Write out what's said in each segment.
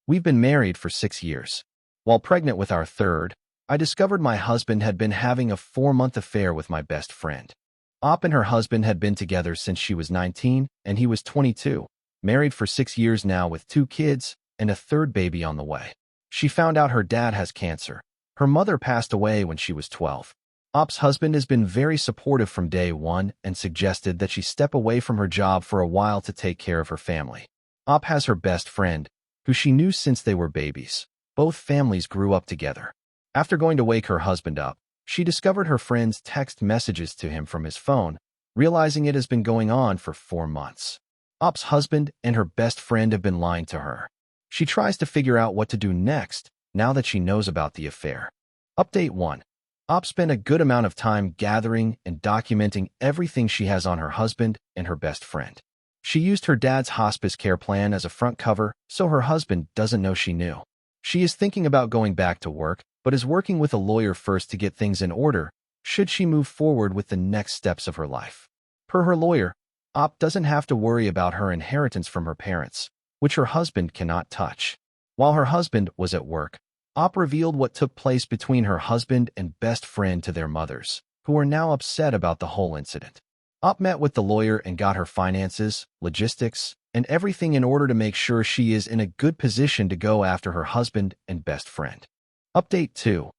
We've been married for 6 years. While pregnant with our third, I discovered my husband had been having a 4-month affair with my best friend. Op and her husband had been together since she was 19 and he was 22, married for 6 years now with 2 kids and a third baby on the way. She found out her dad has cancer. Her mother passed away when she was 12. Op's husband has been very supportive from day one and suggested that she step away from her job for a while to take care of her family. Op has her best friend, who she knew since they were babies. Both families grew up together. After going to wake her husband up, she discovered her friend's text messages to him from his phone, realizing it has been going on for 4 months. Op's husband and her best friend have been lying to her. She tries to figure out what to do next now that she knows about the affair. Update 1. Op spent a good amount of time gathering and documenting everything she has on her husband and her best friend. She used her dad's hospice care plan as a front cover so her husband doesn't know she knew. She is thinking about going back to work, but is working with a lawyer first to get things in order should she move forward with the next steps of her life. Per her lawyer, Op doesn't have to worry about her inheritance from her parents, which her husband cannot touch. While her husband was at work, Op revealed what took place between her husband and best friend to their mothers, who are now upset about the whole incident. Op met with the lawyer and got her finances, logistics, and everything in order to make sure she is in a good position to go after her husband and best friend. Update 2.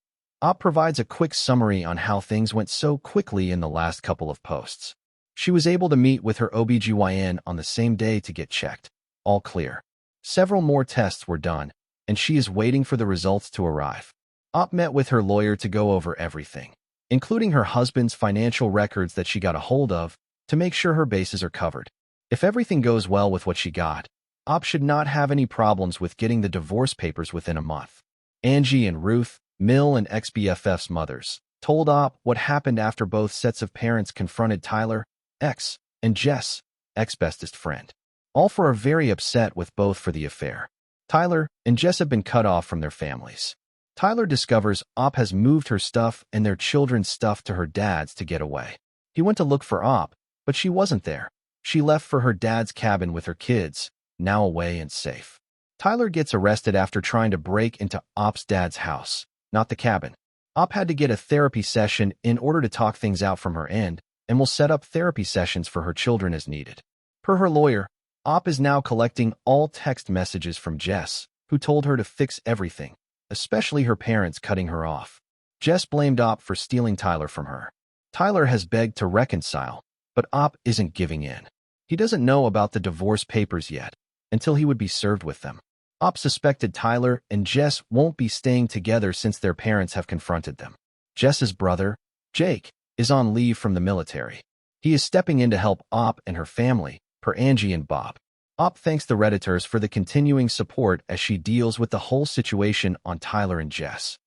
Op provides a quick summary on how things went so quickly in the last couple of posts. She was able to meet with her OBGYN on the same day to get checked. All clear. Several more tests were done, and she is waiting for the results to arrive. Op met with her lawyer to go over everything, including her husband's financial records that she got a hold of, to make sure her bases are covered. If everything goes well with what she got, Op should not have any problems with getting the divorce papers within a month. Angie and Ruth, Mill and ex-BFF's mothers, told Op what happened after both sets of parents confronted Tyler, ex, and Jess, ex-bestest friend. All four are very upset with both for the affair. Tyler and Jess have been cut off from their families. Tyler discovers Op has moved her stuff and their children's stuff to her dad's to get away. He went to look for Op, but she wasn't there. She left for her dad's cabin with her kids, now away and safe. Tyler gets arrested after trying to break into Op's dad's house, not the cabin. Op had to get a therapy session in order to talk things out from her end, and will set up therapy sessions for her children as needed. Per her lawyer, Op is now collecting all text messages from Jess, who told her to fix everything, especially her parents cutting her off. Jess blamed Op for stealing Tyler from her. Tyler has begged to reconcile, but Op isn't giving in. He doesn't know about the divorce papers yet, until he would be served with them. Op suspected Tyler and Jess won't be staying together since their parents have confronted them. Jess's brother, Jake, is on leave from the military. He is stepping in to help Op and her family, per Angie and Bob. Op thanks the Redditors for the continuing support as she deals with the whole situation on Tyler and Jess.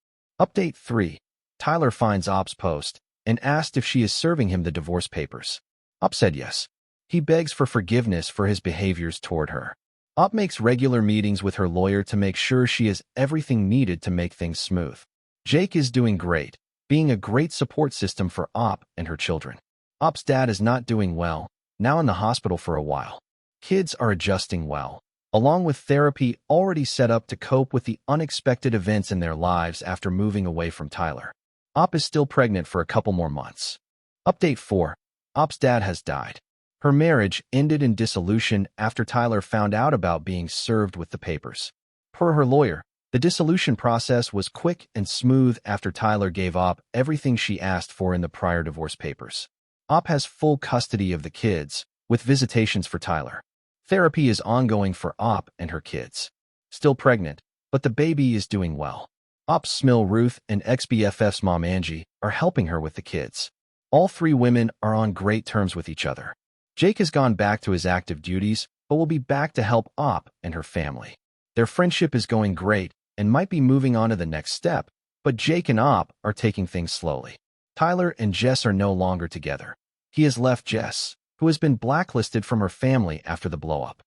Update 3. Tyler finds Op's post and asked if she is serving him the divorce papers. Op said yes. He begs for forgiveness for his behaviors toward her. Op makes regular meetings with her lawyer to make sure she has everything needed to make things smooth. Jake is doing great, being a great support system for Op and her children. Op's dad is not doing well, now in the hospital for a while. Kids are adjusting well, along with therapy already set up to cope with the unexpected events in their lives after moving away from Tyler. Op is still pregnant for a couple more months. Update 4. Op's dad has died. Her marriage ended in dissolution after Tyler found out about being served with the papers. Per her lawyer, the dissolution process was quick and smooth after Tyler gave Op everything she asked for in the prior divorce papers. Op has full custody of the kids, with visitations for Tyler. Therapy is ongoing for Op and her kids. Still pregnant, but the baby is doing well. Op's Smill Ruth and ex-BFF's mom Angie are helping her with the kids. All 3 women are on great terms with each other. Jake has gone back to his active duties, but will be back to help Op and her family. Their friendship is going great and might be moving on to the next step, but Jake and Op are taking things slowly. Tyler and Jess are no longer together. He has left Jess, who has been blacklisted from her family after the blowup.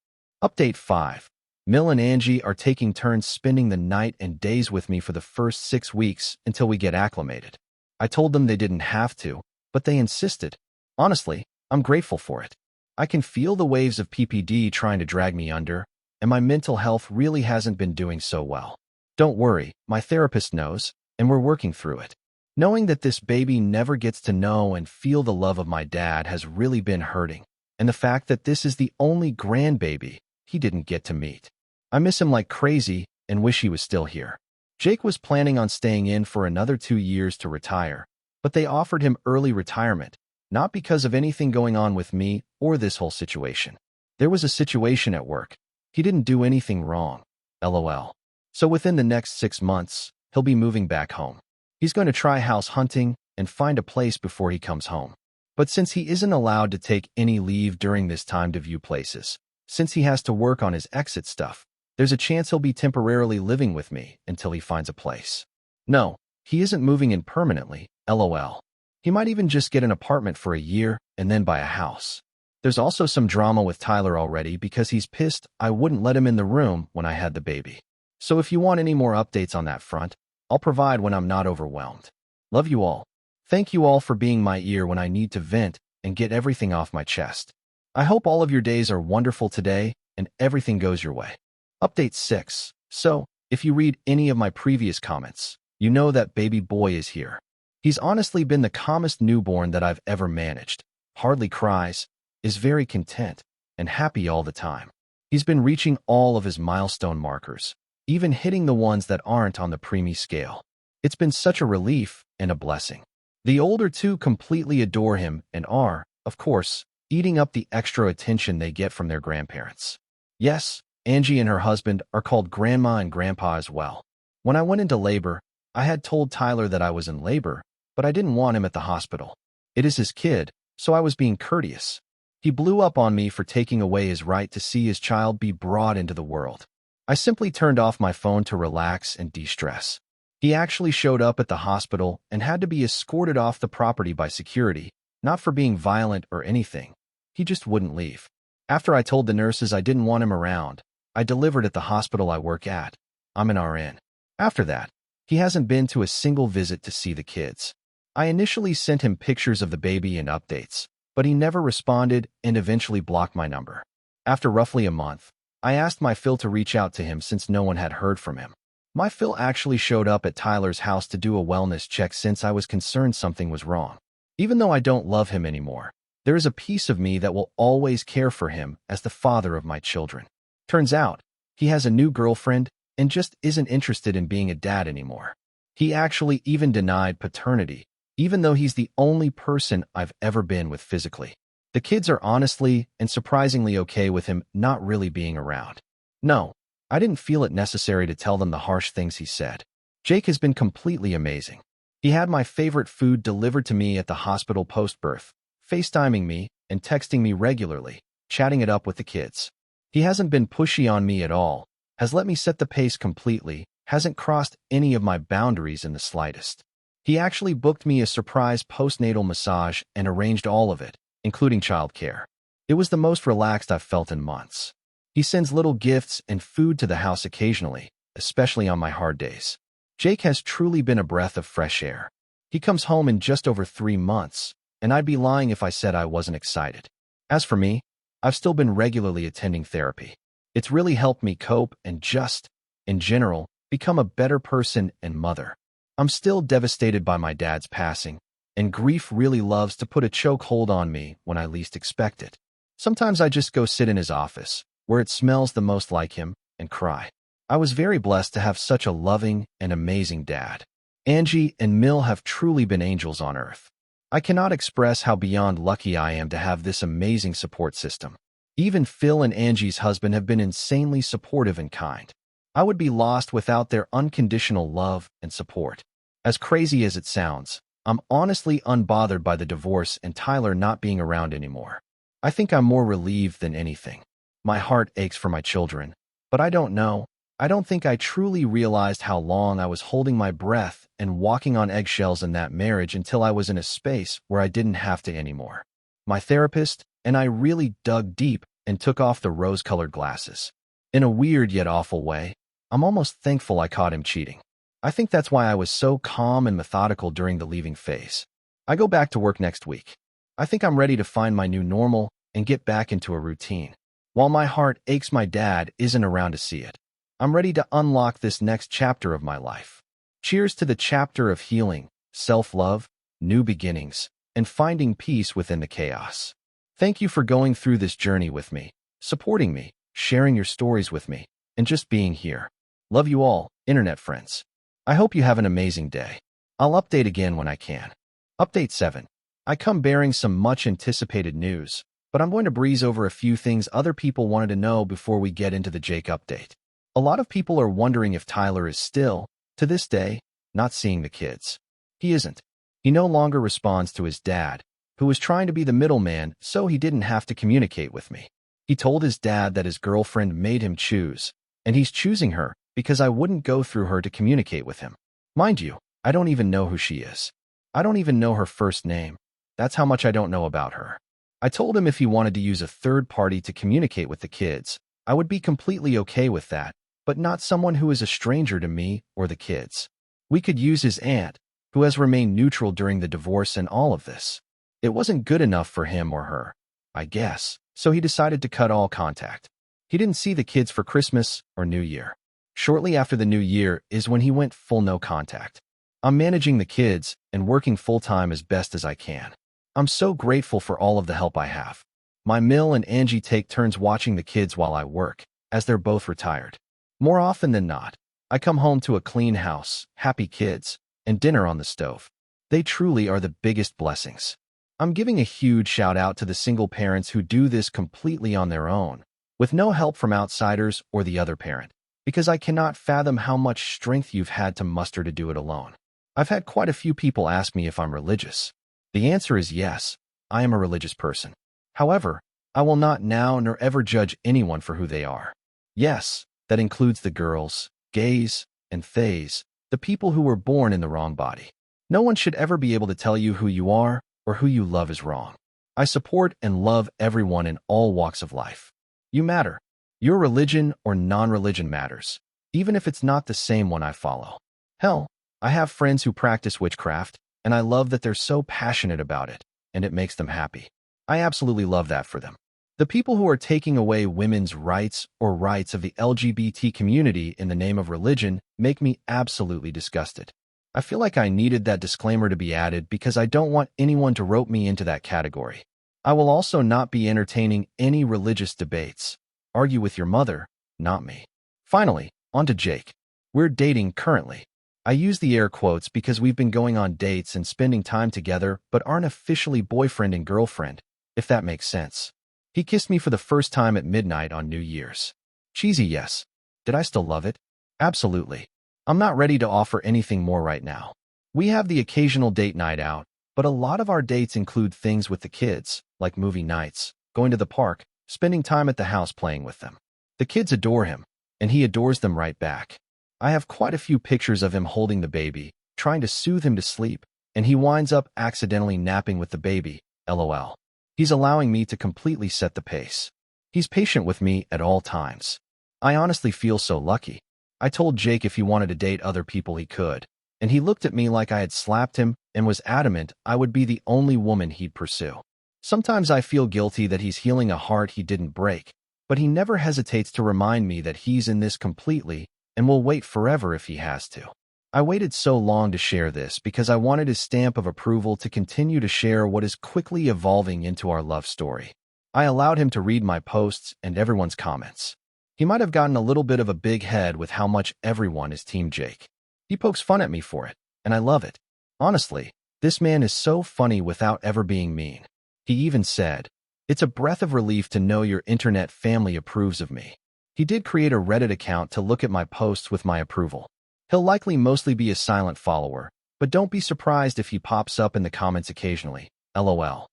Update 5. Mill and Angie are taking turns spending the night and days with me for the first 6 weeks until we get acclimated. I told them they didn't have to, but they insisted. Honestly, I'm grateful for it. I can feel the waves of PPD trying to drag me under, and my mental health really hasn't been doing so well. Don't worry, my therapist knows, and we're working through it. Knowing that this baby never gets to know and feel the love of my dad has really been hurting, and the fact that this is the only grandbaby he didn't get to meet. I miss him like crazy and wish he was still here. Jake was planning on staying in for another 2 years to retire, but they offered him early retirement, not because of anything going on with me or this whole situation. There was a situation at work. He didn't do anything wrong. LOL. So within the next 6 months, he'll be moving back home. He's going to try house hunting and find a place before he comes home. But since he isn't allowed to take any leave during this time to view places, since he has to work on his exit stuff, there's a chance he'll be temporarily living with me until he finds a place. No, he isn't moving in permanently, LOL. He might even just get an apartment for a year and then buy a house. There's also some drama with Tyler already because he's pissed I wouldn't let him in the room when I had the baby. So if you want any more updates on that front, I'll provide when I'm not overwhelmed. Love you all. Thank you all for being my ear when I need to vent and get everything off my chest. I hope all of your days are wonderful today and everything goes your way. Update 6. So, if you read any of my previous comments, you know that baby boy is here. He's honestly been the calmest newborn that I've ever managed. Hardly cries, is very content, and happy all the time. He's been reaching all of his milestone markers, even hitting the ones that aren't on the preemie scale. It's been such a relief and a blessing. The older two completely adore him and are, of course, eating up the extra attention they get from their grandparents. Yes, Angie and her husband are called Grandma and Grandpa as well. When I went into labor, I had told Tyler that I was in labor, but I didn't want him at the hospital. It is his kid, so I was being courteous. He blew up on me for taking away his right to see his child be brought into the world. I simply turned off my phone to relax and de-stress. He actually showed up at the hospital and had to be escorted off the property by security, not for being violent or anything. He just wouldn't leave. After I told the nurses I didn't want him around, I delivered at the hospital I work at. I'm an RN. After that, he hasn't been to a single visit to see the kids. I initially sent him pictures of the baby and updates, but he never responded and eventually blocked my number. After roughly a month, I asked my Phil to reach out to him since no one had heard from him. My Phil actually showed up at Tyler's house to do a wellness check since I was concerned something was wrong. Even though I don't love him anymore, there is a piece of me that will always care for him as the father of my children. Turns out, he has a new girlfriend and just isn't interested in being a dad anymore. He actually even denied paternity, even though he's the only person I've ever been with physically. The kids are honestly and surprisingly okay with him not really being around. No, I didn't feel it necessary to tell them the harsh things he said. Jake has been completely amazing. He had my favorite food delivered to me at the hospital post-birth, FaceTiming me and texting me regularly, chatting it up with the kids. He hasn't been pushy on me at all, has let me set the pace completely, hasn't crossed any of my boundaries in the slightest. He actually booked me a surprise postnatal massage and arranged all of it, including childcare. It was the most relaxed I've felt in months. He sends little gifts and food to the house occasionally, especially on my hard days. Jake has truly been a breath of fresh air. He comes home in just over 3 months, and I'd be lying if I said I wasn't excited. As for me, I've still been regularly attending therapy. It's really helped me cope and just, in general, become a better person and mother. I'm still devastated by my dad's passing, and grief really loves to put a chokehold on me when I least expect it. Sometimes I just go sit in his office, where it smells the most like him, and cry. I was very blessed to have such a loving and amazing dad. Angie and Mill have truly been angels on earth. I cannot express how beyond lucky I am to have this amazing support system. Even Phil and Angie's husband have been insanely supportive and kind. I would be lost without their unconditional love and support. As crazy as it sounds, I'm honestly unbothered by the divorce and Tyler not being around anymore. I think I'm more relieved than anything. My heart aches for my children, but I don't know. I don't think I truly realized how long I was holding my breath and walking on eggshells in that marriage until I was in a space where I didn't have to anymore. My therapist and I really dug deep and took off the rose-colored glasses. In a weird yet awful way, I'm almost thankful I caught him cheating. I think that's why I was so calm and methodical during the leaving phase. I go back to work next week. I think I'm ready to find my new normal and get back into a routine. While my heart aches my dad isn't around to see it, I'm ready to unlock this next chapter of my life. Cheers to the chapter of healing, self-love, new beginnings, and finding peace within the chaos. Thank you for going through this journey with me, supporting me, sharing your stories with me, and just being here. Love you all, internet friends. I hope you have an amazing day. I'll update again when I can. Update 7. I come bearing some much-anticipated news, but I'm going to breeze over a few things other people wanted to know before we get into the Jake update. A lot of people are wondering if Tyler is still, to this day, not seeing the kids. He isn't. He no longer responds to his dad, who was trying to be the middleman so he didn't have to communicate with me. He told his dad that his girlfriend made him choose, and he's choosing her because I wouldn't go through her to communicate with him. Mind you, I don't even know who she is. I don't even know her first name. That's how much I don't know about her. I told him if he wanted to use a third party to communicate with the kids, I would be completely okay with that, but not someone who is a stranger to me or the kids. We could use his aunt, who has remained neutral during the divorce and all of this. It wasn't good enough for him or her, I guess, so he decided to cut all contact. He didn't see the kids for Christmas or New Year. Shortly after the New Year is when he went full no contact. I'm managing the kids and working full-time as best as I can. I'm so grateful for all of the help I have. My Mill and Angie take turns watching the kids while I work, as they're both retired. More often than not, I come home to a clean house, happy kids, and dinner on the stove. They truly are the biggest blessings. I'm giving a huge shout out to the single parents who do this completely on their own, with no help from outsiders or the other parent, because I cannot fathom how much strength you've had to muster to do it alone. I've had quite a few people ask me if I'm religious. The answer is yes, I am a religious person. However, I will not now nor ever judge anyone for who they are. Yes, that includes the girls, gays, and theys, the people who were born in the wrong body. No one should ever be able to tell you who you are or who you love is wrong. I support and love everyone in all walks of life. You matter. Your religion or non-religion matters, even if it's not the same one I follow. Hell, I have friends who practice witchcraft, and I love that they're so passionate about it, and it makes them happy. I absolutely love that for them. The people who are taking away women's rights or rights of the LGBT community in the name of religion make me absolutely disgusted. I feel like I needed that disclaimer to be added because I don't want anyone to rope me into that category. I will also not be entertaining any religious debates. Argue with your mother, not me. Finally, on to Jake. We're dating currently. I use the air quotes because we've been going on dates and spending time together but aren't officially boyfriend and girlfriend, if that makes sense. He kissed me for the first time at midnight on New Year's. Cheesy, yes. Did I still love it? Absolutely. I'm not ready to offer anything more right now. We have the occasional date night out, but a lot of our dates include things with the kids, like movie nights, going to the park, spending time at the house playing with them. The kids adore him, and he adores them right back. I have quite a few pictures of him holding the baby, trying to soothe him to sleep, and he winds up accidentally napping with the baby, LOL. He's allowing me to completely set the pace. He's patient with me at all times. I honestly feel so lucky. I told Jake if he wanted to date other people he could, and he looked at me like I had slapped him and was adamant I would be the only woman he'd pursue. Sometimes I feel guilty that he's healing a heart he didn't break, but he never hesitates to remind me that he's in this completely and will wait forever if he has to. I waited so long to share this because I wanted his stamp of approval to continue to share what is quickly evolving into our love story. I allowed him to read my posts and everyone's comments. He might have gotten a little bit of a big head with how much everyone is Team Jake. He pokes fun at me for it, and I love it. Honestly, this man is so funny without ever being mean. He even said, "It's a breath of relief to know your internet family approves of me." He did create a Reddit account to look at my posts with my approval. He'll likely mostly be a silent follower, but don't be surprised if he pops up in the comments occasionally. LOL.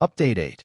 Update 8.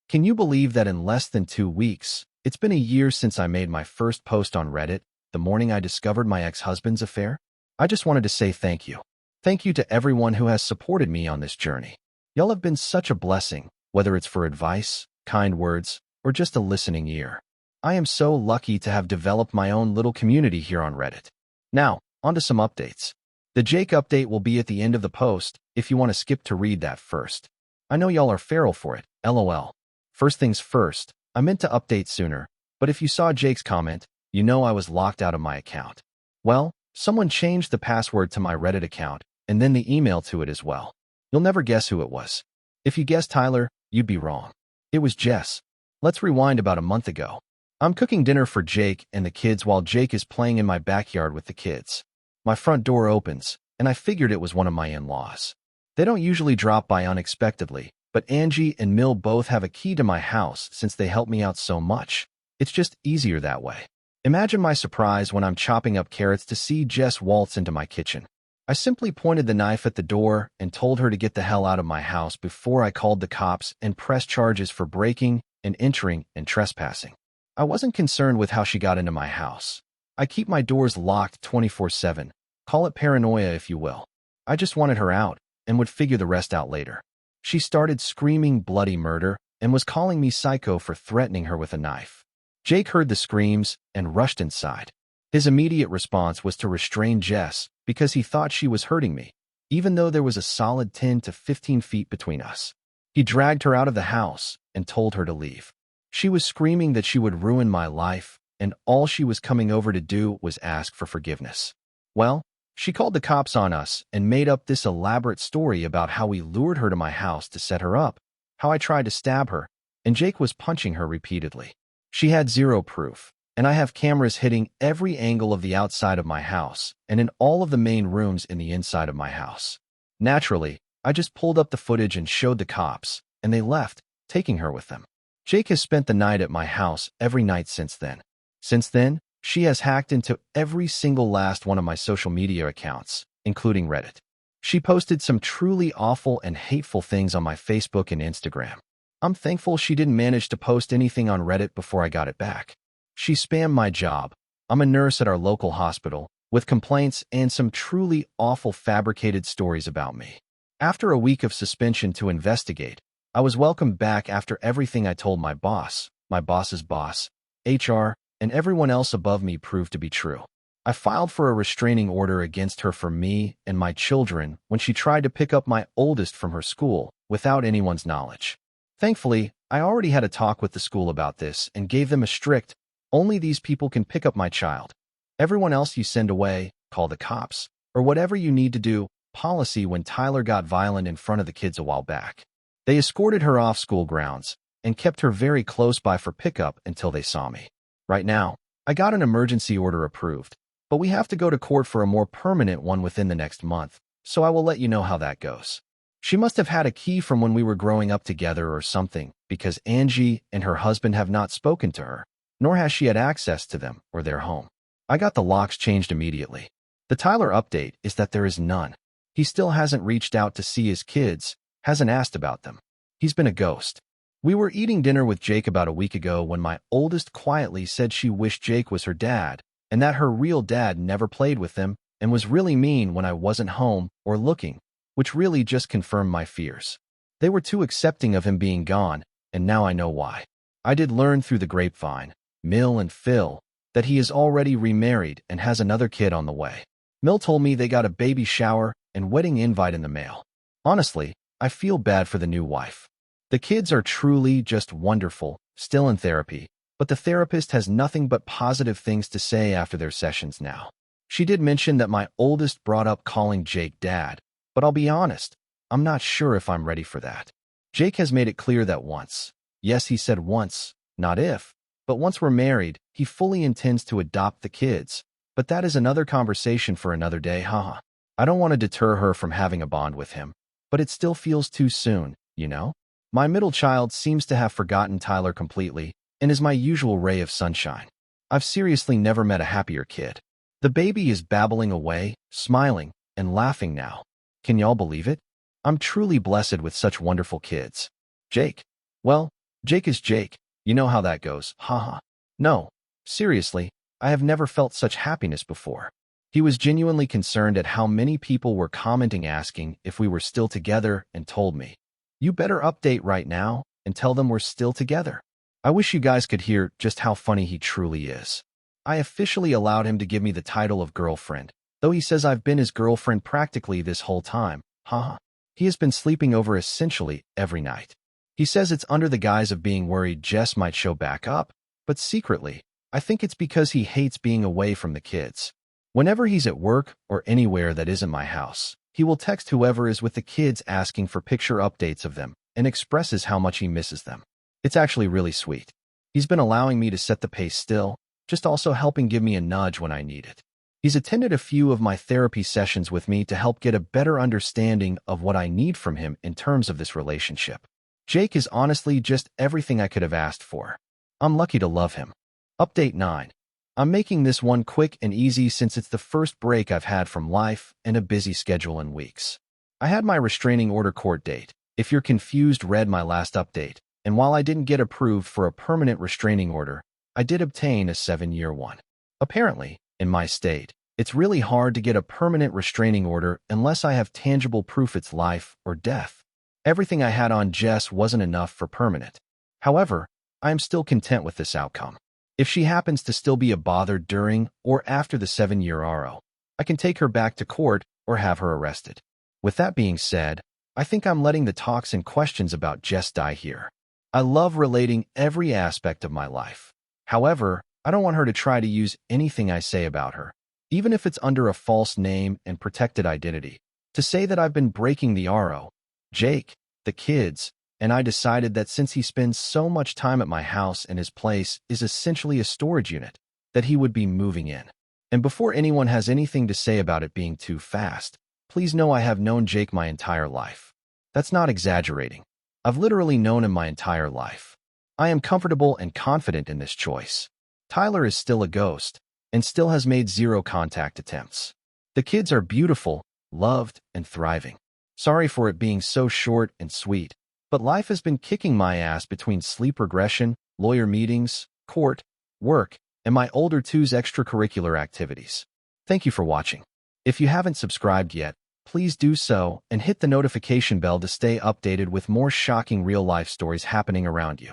Can you believe that in less than 2 weeks, it's been a year since I made my first post on Reddit, the morning I discovered my ex-husband's affair? I just wanted to say thank you. Thank you to everyone who has supported me on this journey. Y'all have been such a blessing, whether it's for advice, kind words, or just a listening ear. I am so lucky to have developed my own little community here on Reddit. Now, on to some updates. The Jake update will be at the end of the post if you want to skip to read that first. I know y'all are feral for it, LOL. First things first, I meant to update sooner, But if you saw Jake's comment, you know I was locked out of my account. Well, someone changed the password to my Reddit account and then the email to it as well. You'll never guess who it was. If you guessed Tyler, you'd be wrong. It was Jess. Let's rewind about a month ago. I'm cooking dinner for Jake and the kids while Jake is playing in my backyard with the kids. My front door opens, and I figured it was one of my in-laws. They don't usually drop by unexpectedly, but Angie and Mill both have a key to my house since they help me out so much. It's just easier that way. Imagine my surprise when I'm chopping up carrots to see Jess waltz into my kitchen. I simply pointed the knife at the door and told her to get the hell out of my house before I called the cops and pressed charges for breaking and entering and trespassing. I wasn't concerned with how she got into my house. I keep my doors locked 24/7. Call it paranoia if you will. I just wanted her out and would figure the rest out later. She started screaming bloody murder and was calling me psycho for threatening her with a knife. Jake heard the screams and rushed inside. His immediate response was to restrain Jess because he thought she was hurting me, even though there was a solid 10 to 15 feet between us. He dragged her out of the house and told her to leave. She was screaming that she would ruin my life, and all she was coming over to do was ask for forgiveness. Well, she called the cops on us and made up this elaborate story about how we lured her to my house to set her up, how I tried to stab her, and Jake was punching her repeatedly. She had zero proof, and I have cameras hitting every angle of the outside of my house and in all of the main rooms in the inside of my house. Naturally, I just pulled up the footage and showed the cops, and they left, taking her with them. Jake has spent the night at my house every night since then. Since then, she has hacked into every single last one of my social media accounts, including Reddit. She posted some truly awful and hateful things on my Facebook and Instagram. I'm thankful she didn't manage to post anything on Reddit before I got it back. She spammed my job. I'm a nurse at our local hospital, with complaints and some truly awful fabricated stories about me. After a week of suspension to investigate, I was welcomed back after everything I told my boss's boss, HR, and everyone else above me proved to be true. I filed for a restraining order against her for me and my children when she tried to pick up my oldest from her school without anyone's knowledge. Thankfully, I already had a talk with the school about this and gave them a strict, only these people can pick up my child. Everyone else you send away, call the cops, or whatever you need to do, policy when Tyler got violent in front of the kids a while back. They escorted her off school grounds and kept her very close by for pickup until they saw me. Right now, I got an emergency order approved, but we have to go to court for a more permanent one within the next month, so I will let you know how that goes. She must have had a key from when we were growing up together or something, because Angie and her husband have not spoken to her, nor has she had access to them or their home. I got the locks changed immediately. The Tyler update is that there is none. He still hasn't reached out to see his kids, hasn't asked about them. He's been a ghost. We were eating dinner with Jake about a week ago when my oldest quietly said she wished Jake was her dad, and that her real dad never played with them and was really mean when I wasn't home or looking, which really just confirmed my fears. They were too accepting of him being gone, and now I know why. I did learn through the grapevine, Mill and Phil, that he is already remarried and has another kid on the way. Mill told me they got a baby shower and wedding invite in the mail. Honestly, I feel bad for the new wife. The kids are truly just wonderful, still in therapy, but the therapist has nothing but positive things to say after their sessions now. She did mention that my oldest brought up calling Jake dad, but I'll be honest, I'm not sure if I'm ready for that. Jake has made it clear that once, yes, he said once, not if, but once we're married, he fully intends to adopt the kids, but that is another conversation for another day, haha. I don't want to deter her from having a bond with him, but it still feels too soon, you know? My middle child seems to have forgotten Tyler completely and is my usual ray of sunshine. I've seriously never met a happier kid. The baby is babbling away, smiling, and laughing now. Can y'all believe it? I'm truly blessed with such wonderful kids. Jake. Well, Jake is Jake. You know how that goes, haha. No, seriously, I have never felt such happiness before. He was genuinely concerned at how many people were commenting asking if we were still together and told me, "You better update right now and tell them we're still together." I wish you guys could hear just how funny he truly is. I officially allowed him to give me the title of girlfriend, though he says I've been his girlfriend practically this whole time, haha. He has been sleeping over essentially every night. He says it's under the guise of being worried Jess might show back up, But secretly, I think it's because he hates being away from the kids. Whenever he's at work or anywhere that isn't my house, he will text whoever is with the kids asking for picture updates of them and expresses how much he misses them. It's actually really sweet. He's been allowing me to set the pace still, just also helping give me a nudge when I need it. He's attended a few of my therapy sessions with me to help get a better understanding of what I need from him in terms of this relationship. Jake is honestly just everything I could have asked for. I'm lucky to love him. Update 9. I'm making this one quick and easy since it's the first break I've had from life and a busy schedule in weeks. I had my restraining order court date. If you're confused, read my last update. And while I didn't get approved for a permanent restraining order, I did obtain a 7-year one. Apparently, in my state, it's really hard to get a permanent restraining order unless I have tangible proof it's life or death. Everything I had on Jess wasn't enough for permanent. However, I am still content with this outcome. If she happens to still be a bother during or after the 7-year RO, I can take her back to court or have her arrested. With that being said, I think I'm letting the talks and questions about Jess die here. I love relating every aspect of my life. However, I don't want her to try to use anything I say about her, even if it's under a false name and protected identity, to say that I've been breaking the RO, Jake, the kids, and I decided that since he spends so much time at my house and his place is essentially a storage unit, that he would be moving in. And before anyone has anything to say about it being too fast, please know I have known Jake my entire life. That's not exaggerating. I've literally known him my entire life. I am comfortable and confident in this choice. Tyler is still a ghost and still has made 0 contact attempts. The kids are beautiful, loved, and thriving. Sorry for it being so short and sweet, but life has been kicking my ass between sleep regression, lawyer meetings, court, work, and my older two's extracurricular activities. Thank you for watching. If you haven't subscribed yet, please do so and hit the notification bell to stay updated with more shocking real-life stories happening around you.